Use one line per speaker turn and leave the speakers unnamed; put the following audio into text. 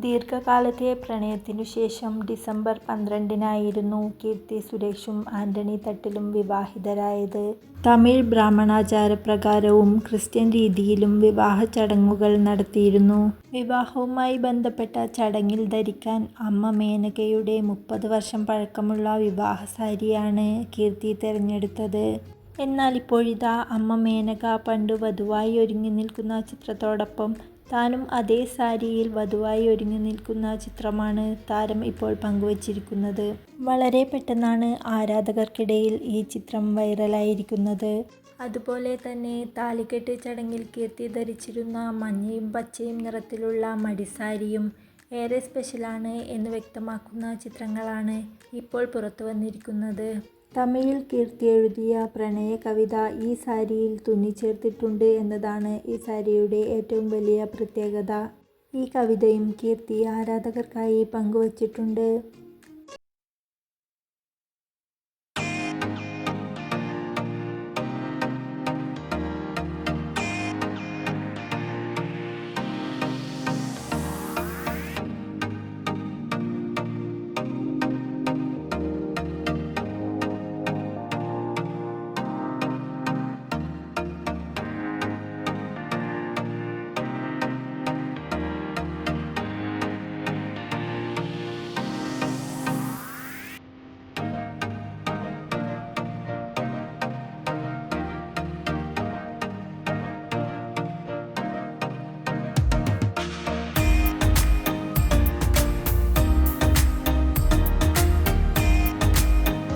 ദീർഘകാലത്തെ പ്രണയത്തിനു ശേഷം ഡിസംബർ 12-നായിരുന്നു കീർത്തി സുരേഷും ആന്റണി തട്ടിലും വിവാഹിതരായത്. തമിഴ് ബ്രാഹ്മണാചാരപ്രകാരവും ക്രിസ്ത്യൻ രീതിയിലും വിവാഹ ചടങ്ങുകൾ നടത്തിയിരുന്നു. വിവാഹവുമായി ബന്ധപ്പെട്ട ചടങ്ങിൽ ധരിക്കാൻ അമ്മ മേനകയുടെ 30 വർഷം പഴക്കമുള്ള വിവാഹ സാരിയാണ് കീർത്തി തെരഞ്ഞെടുത്തത്. എന്നാൽ ഇപ്പോഴിതാ അമ്മ മേനക പണ്ട് വധുവായി ഒരുങ്ങി നിൽക്കുന്ന ചിത്രത്തോടൊപ്പം താനും അതേ സാരിയിൽ വധുവായി ഒരുങ്ങി നിൽക്കുന്ന ചിത്രമാണ് താരം ഇപ്പോൾ പങ്കുവച്ചിരിക്കുന്നത്. വളരെ പെട്ടെന്നാണ് ആരാധകർക്കിടയിൽ ഈ ചിത്രം വൈറലായിരിക്കുന്നത്. അതുപോലെ തന്നെ താലികെട്ട് ചടങ്ങിൽ കീർത്തി ധരിച്ചിരുന്ന മഞ്ഞയും പച്ചയും നിറത്തിലുള്ള മടിസാരിയും ഏറെ സ്പെഷ്യലാണ് എന്ന് വ്യക്തമാക്കുന്ന ചിത്രങ്ങളാണ് ഇപ്പോൾ പുറത്തു വന്നിരിക്കുന്നത്. തമിഴിൽ കീർത്തി എഴുതിയ പ്രണയ കവിത ഈ സാരിയിൽ തുന്നിച്ചേർത്തിട്ടുണ്ട് എന്നതാണ് ഈ സാരിയുടെ ഏറ്റവും വലിയ പ്രത്യേകത. ഈ കവിതയും കീർത്തി ആരാധകർക്കായി പങ്കുവച്ചിട്ടുണ്ട്.